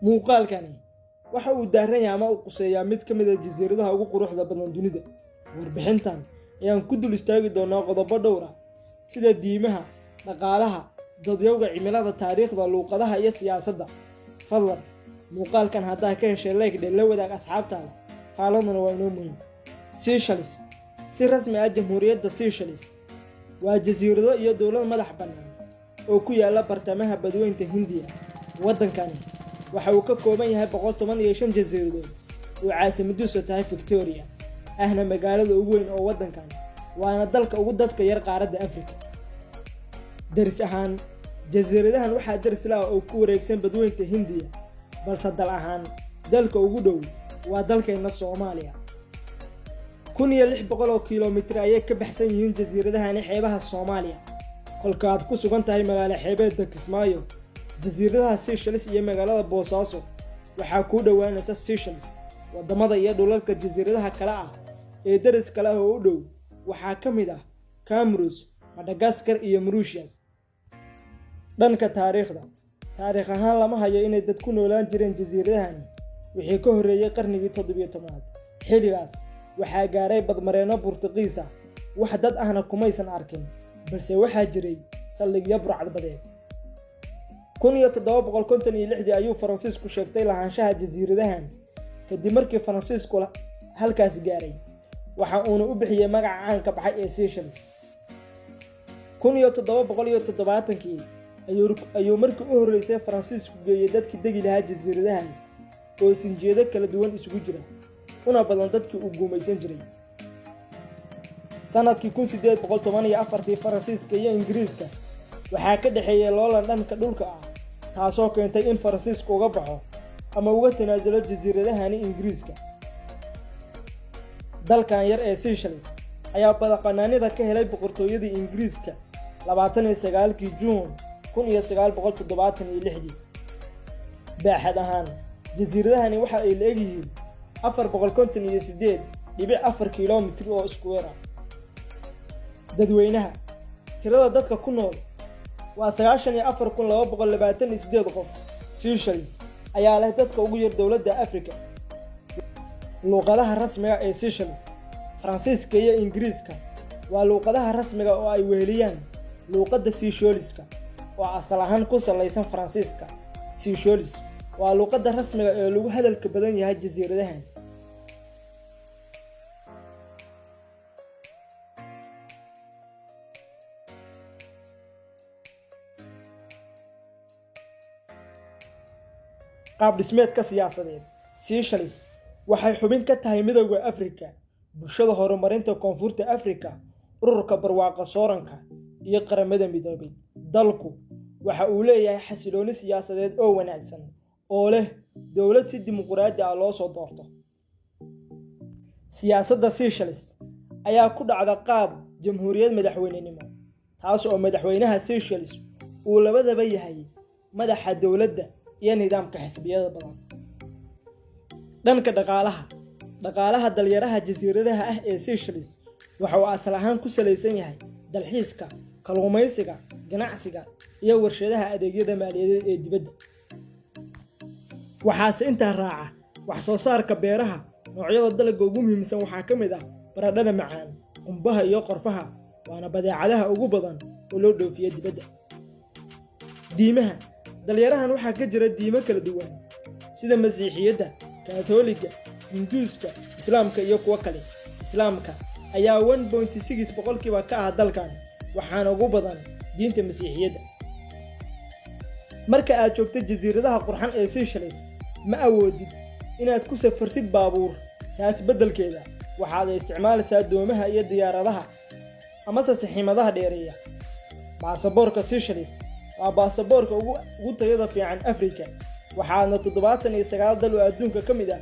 muuqaalkani waxa uu daaran yahay ama uu quseeyaa mid ka mid ah jasiiradaha ugu quruxda badan dunida. Warbixintan ayaan ku dul istaagi doonaa qodobo dhowr ah sida diimaha, dhaqaalaha, dadyowga cimilada, taariikhda, luqadaha iyo siyaasadda. Fadlan muuqaalkan haddaa ka heshay like la wadaag asxaabtaada. Faaladuna waa inoo muhiim. Seychelles si rasmi ah Jamhuuriyadda Seychelles waa jasiirado iyo dowlad madax bannaan oo ku yaala bartamaha badweynta Hindiya. Waddankani waxa uu ka kooban yahay 115 jasiiradood oo caasimadiisu tahay Victoria, ahna magaalada ugu weyn oo waddankan, waana dalka ugu dadka yar qaaradda Afrika. Daris ahaan jasiiradahan waxaa daris la oo ku wareegsan badweynta Hindiya, balse dal ahaan dalka ugu dhow waa dalkeena Soomaaliya. 1600 kiiloomitir ayay ka baxsan yihiin jasiiradahani xeebaha Soomaaliya. Kolka aad ku sugan tahay magaalo xeebeedda Kismaayo, jasiiradaha Seychelles iyo magaalada Boosaaso waxaa ku dhowaanaysa Seychelles. Wadamada iyo dhulalka jasiiradaha kale ah ee daris kale oo u dhow waxaa ka mid ah Comoros, Madagascar iyo Mauritius. Dhanka taariikh ahaan lama hayo inay dad ku noolaan jireen jasiiradahani wixii ka horreeyay qarnigii 17aad. Xilligaas waxaa gaaray badmareeno Boortaqiis ah, wax dad ahna kumaysan arkin, balse waxaa jiray saldhigyo burcadbadeed. 1756 ayuu Faransiisku sheegtay lahaanshaha jasiiradahan kadib markii Faransiisku halkaas gaaray, waxa uuna u bixiyay magaca caan ka baxay ee Seychelles. 1770 ayuu markii u horreysay Faransiisku geeyay dadkii degi lahaa jasiiradahaas oo sinjeedo kala duwan isugu jira, una badan dadkii uu guumaysan jiray. Sanadkii 1814 Faransiiska iyo Ingiriiska waxaa ka dhaxeeyay loolan dhanka dhulka ah, taasoo keentay in Faransiisku uga baxo ama uga tanaasulo jasiiradahani Ingiriiska. Dalkan yar ee Seychelles ayaa badaqanaanida ka helay boqortooyadii Ingiriiska 29 Juun 1976. baaxad ahaan jasiiradahani waxa ay leeyihiin 458.4 kiiloomitir oo iskuweer ah. Dadweynaha tirada dadka ku nool waa 94,228 qof. Seychelles ayaa leh dadka ugu yar dowladda Afrika. Luqadaha rasmiga ee Seychelles, Faransiiska iyo Ingiriiska waa luqadaha rasmiga oo ay weheliyaan luqadda Seychelleska oo asal ahaan ku salaysan Faransiiska. Seychelles waa luqadda rasmiga ee lagu hadalka badan yahay jasiiradahan. qaab dhismeedka siyaasadeed, Seychelles waxay xubin ka tahay Midowga Afrika, Bulshada Horumarinta Koonfurta Afrika, Ururka Barwaaqo Sooranka iyo Qaramada Midoobay. Dalku waxa uu leeyahay xasilooni siyaasadeed oo wanaagsan oo leh dowlad si dimuqraadi ah loo soo doorto. Siyaasadda Seychelles ayaa ku dhacda qaab jamhuuriyad madaxweynenimo, taas oo madaxweynaha Seychelles uu labadaba yahay madaxa dowladda iyo nidaamka xisbiyada badan. Dhanka dhaqaalaha dalyaraha jasiiradaha ah ee Seychelles waxa uu asal ahaan ku salaysan yahay dalxiiska, kalluumaysiga, ganacsiga iyo warshadaha adeegyada maaliyadeed ee dibadda. Waxaase intaa raaca wax soo saarka beeraha. Noocyada dalagga ugu muhiimsan waxaa ka mid ah baradhada macaan, qumbaha iyo qorfaha, waana badeecadaha ugu badan oo loo dhoofiyo dibadda. Diimaha dalyarahan waxaa ka jira diimo kala duwan sida Masiixiyadda, Kaatooliga, Hinduuska, Islaamka iyo kuwa kale. Islaamka ayaa 1.6% ka ah dalkan, waxaana ugu badan diinta Masiixiyadda. Marka aad joogto jasiiradaha qurxan ee Seychelles, ma awoodid inaad ku safartid baabuur. taas beddelkeeda waxaad isticmaalaysaa doomaha iyo diyaaradaha ama saxiimadaha dheereeya. Baasaboorka Seychelles waa baasaboorka ugu tayada fiican Afrika, waxaadna 79 dal oo adduunka ka mid ah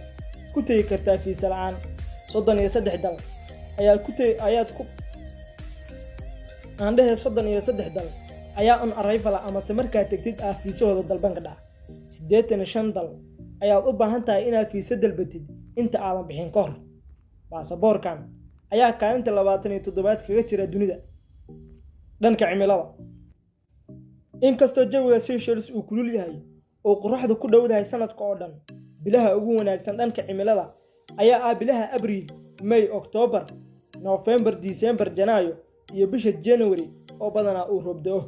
ku tagi kartaa fiisa la'aan. 33 dal ayaa on arrival ama se markaa tagtid fiisahooda dalban ka dhaca. 85 dal ayaad u baahan tahay inaad fiisa dalbatid inta aadan bixin ka hor. Baasaboorkan ayaa kaalinta 27 kaga jira dunida. Dhanka cimilada, inkastoo jawiga Seychelles uu kulul yahay oo qorraxdu ku dhowdahay sanadka oo dhan. Bilaha ugu wanaagsan dhanka cimilada ayaa ah bilaha Abriil, May, Oktoobar, Noofembar, Diseembar, Janaayo iyo bisha January oo badanaa uu roob da'o.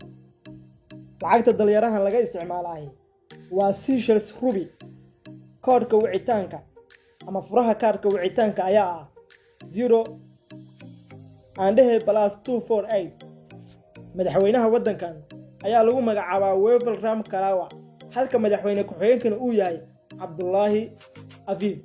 Lacagta dalyarahan laga isticmaalay waa Seychelles Ruby. Koodhka wicitaanka ama furaha kaarka wicitaanka ayaa ah 0+248. Madaxweynaha waddankan ayaa lagu magacaabaa Wavel Ram Kalawa, halka madaxweyne ku-xigeenkana uu yahay Abdullahi Aviv.